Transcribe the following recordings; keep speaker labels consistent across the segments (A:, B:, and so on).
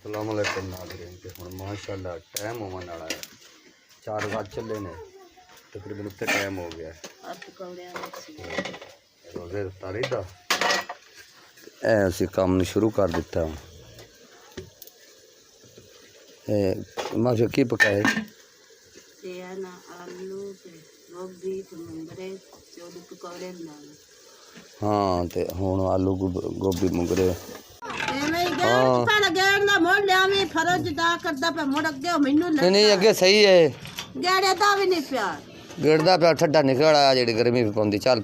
A: अस्सलाम वालेकुम नाज़रीन ते हुण माशाअल्लाह टाइम होवन वाला है 4 बज चले ने तकरीबन उत्ते टाइम हो गया रोज़े इफ्तारी दा असीं काम शुरू कर दिता माशा की पकाए हाँ तो हुण आलू गोभी मुंगरे नहीं अगे सही है गेड़दा पिया ठंडा निकल आया जी गर्मी भी पौंदी चल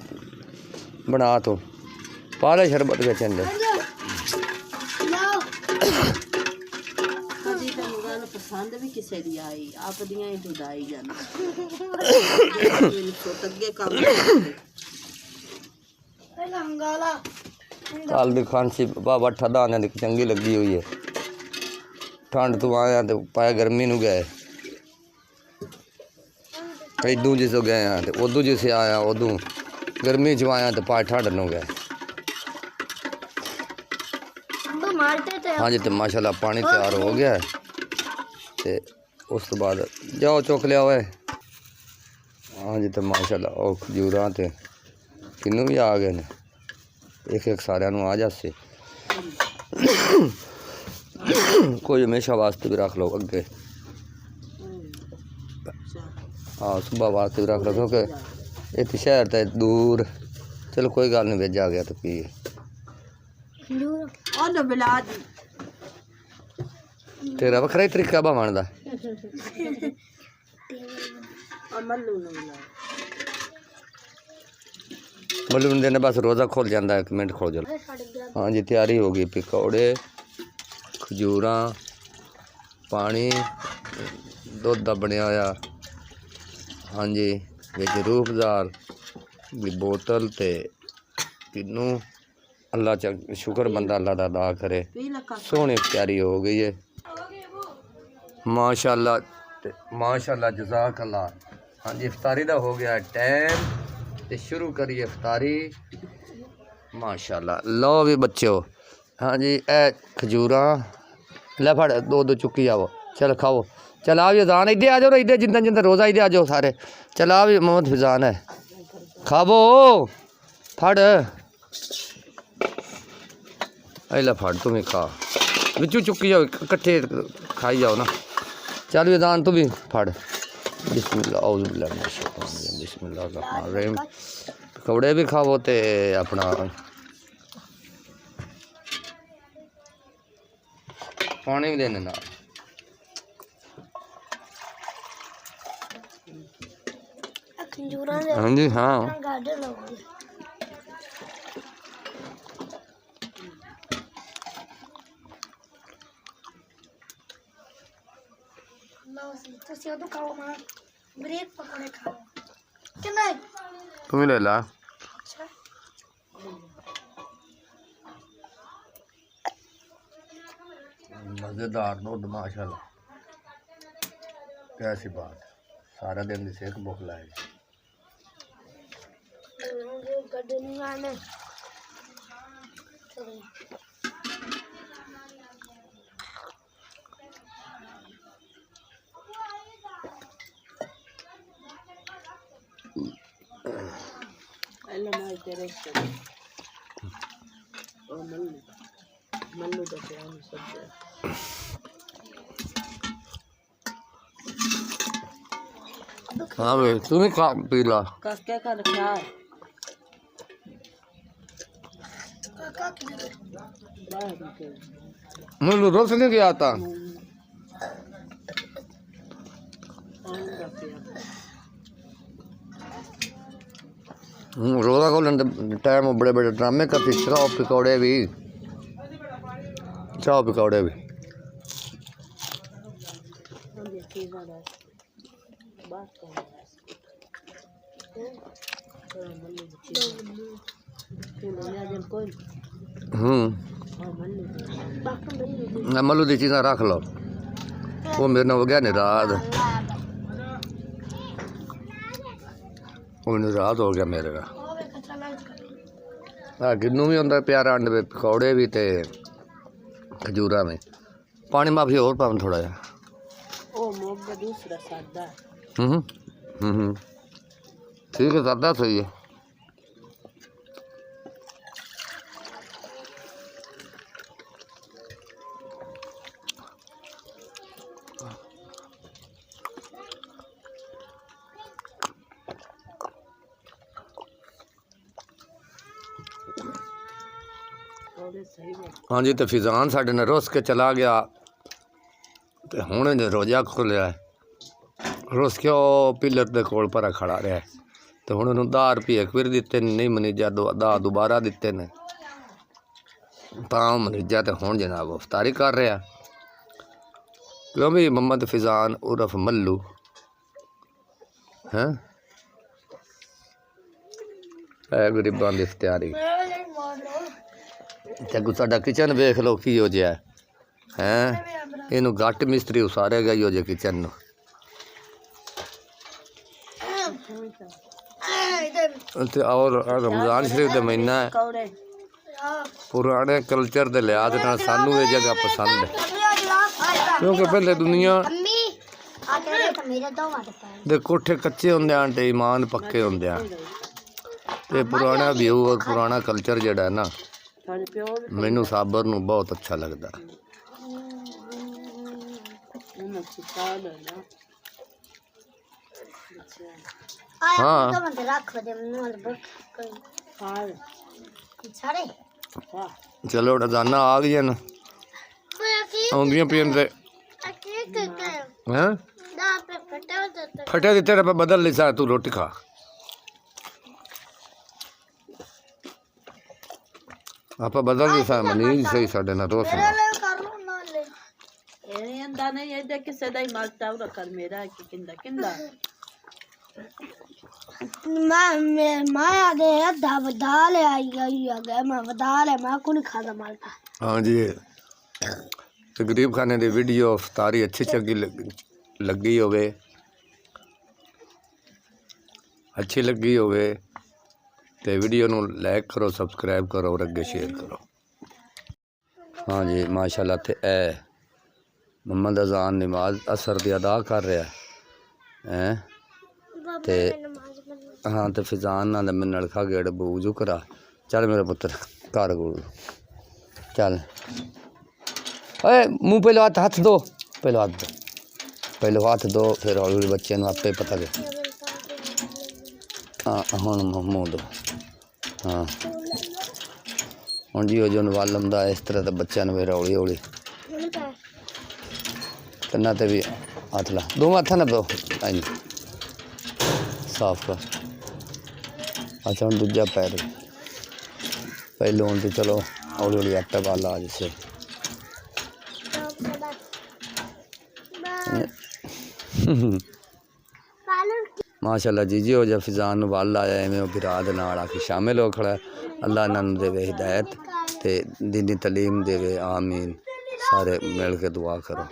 A: बना तू पा ले शरबत बिच अंदर
B: पसंद भी किसी दी आई आप दियां ही दुदाई जाना
A: कल दी खांसी बाबा ठंडा आने दी चंगी लगी हुई है ठंड तू आया तो पाया गर्मी नू गए इदू जिस गए हैं तो उदू जिस आया उदू गर्मी च आया तो पाए ठंड नू गए हाँ जी तो माशाल्लाह पानी तैयार हो गया है ते उस तो बाद जाओ चुक लिया हुआ हाँ जी तो माशाल्लाह ओ खजूरां ते किन्नू भी आ गए ने एक एक सारे आ जासे कोई हमेशा वास्ते भी रख लो अगे हाँ सुबह वास्ते भी रख लो क्योंकि इतने शहर तो दूर चलो कोई गल नहीं भेजा गया तो पी तेरा वखरा ही तरीका बनाने का मल्लू देने बस रोज़ा खोल जाता है 1 मिनट खोल जाओ हाँ जी तैयारी हो गई पकौड़े खजूरां पानी दुध का बनया होया हाँ जी विच रूफदार की बोतल ते किन्नू अल्लाह च शुक्र बंदा अल्लाह का अदा करे सोहनी तैयारी हो गई है माशाअल्लाह माशाअल्लाह जज़ाकल्लाह हाँ जी इफ्तारी का हो गया टाइम तो शुरू करिए इफ्तारी माशाअल्लाह लो भी बच्चों हाँ जी ए खजूरां ले फड़ दो चुकी जाओ चल खाओ चल आ भी अजान इधर आ जाओ इधर जिंदा जिंदा रोज़ा इधर आ जाओ सारे चल आ भी मोहम्मद फिजान है खावो फड़ अला फड़ तुम ही खा बिचू चुकी जाओ कट्ठे खाई जाओ ना चल भी अजान तू भी फड़ बिस्मिल्लाह पकौड़े भी खावो ते अपना पानी भी देने ना हाँ जी हाँ तुम ही ले ला मज़ेदार दूध माशाल्लाह कैसी बात सारा दिन की सेहत भुख लाए हाँ भाई तुम्हें खा पी ला
B: क्या कर रखा है
A: मुझे रोज नहीं गया था रोज़ा खोलन टाइम बड़े बड़े ड्रामे करती चाह पकौड़े भी मल्लू दी चीज़ा रख लो वो मेरे ने हो गया निराज वो निराज हो गया मेरे का गिन्नू भी होंगे प्यारा अंड में पकौड़े भी ते खजूरा में पानी माफी और पावन थोड़ा जा
B: ओ मोगा दूसरा सादा
A: ठीक है सादा सही है
B: थोड़े सही है
A: हाँ जी तो फिजान साढ़े ने रुस के चला गया तो हुण रोजा खुलिया रुस के वो पिलर के कोल पर खड़ा रहा तो हुण उन्होंने 10 रुपये फिर दिते नहीं मनीजा 10 दोबारा दिते ने तां मनीजा तो हुण जनाब अफ्तारी कर रहा क्यों भी मोहम्मद फिजान उर्फ मल्लू हैं गरीबां दी इफ्तारी ते साडा किचन वेख लो की हो जिहा है इनू घट मिस्त्री उसारेगा ही हो जे किचन नू ते और रमजान शरीफ का महीना है
B: कौड़े
A: पुराने कल्चर के लिहाज नाल सानू ये जगह पसंद है क्योंकि पहले दुनिया दे कोठे कच्चे होंदे आन ते ईमान पक्के होंदे आन ते पुराना व्यू और पुराना कल्चर जिहड़ा है ना
B: थोड़े प्यो
A: मैनू साबर नू बहुत अच्छा लगता
B: में चिताल है ना
A: हाँ
B: हाल वाह
A: चलो रजाना आ गई ना आउंदियां पियन ते हैं फटे दिते रे बदल ली सा तू रोटी खा आप बदल ली सा मनीज सही साडे ना रोस ना
B: ये अंदा नहीं ये देख के सदा ही मारता और कर मेरा कि किंदा किंदा
C: मैं आगे अद्धा बदा ले आई गया मैं बदा ले मैं को नहीं खाता मालता
A: हाँ जी ते गरीब खाने दी वीडियो अफ्तारी अच्छी चंगी लगी होवे अच्छी लगी होवे ते वीडियो नू लाइक करो सब्सक्राइब करो और अगे शेयर करो हाँ जी माशाल्लाह ते ए मोहम्मद अजान नमाज असर दी अदा कर रहा है ते हाँ तो फिजान ना मैं नलखा गेड़ बूझू करा चल मेरा पुत्र घर गोल चल अरे मुँह पहले हाथ दो पहले हाथ दो फिर हौली हौली बच्चे नूं आपे पता लगे हाँ हुण मुँह दो हाँ हुण जी जो वालम दा इस तरह तो बच्चों ने फिर हौली हौली कन्ना ते भी हाथ ला दो हथा ना पो आई साफ कर अच्छा हम दूजा पैर पहले हूँ तो चलो हौली हौली आटा वाला आ जैसे माशाल्लाह जी जी हो जा फिजान वाल आया एवं बिरा दे नाल आके शामिल हो खड़ा अल्लाह इन्होंने देवे हिदायत ते दीनी तलीम देवे आमीन सारे मिल के दुआ करो।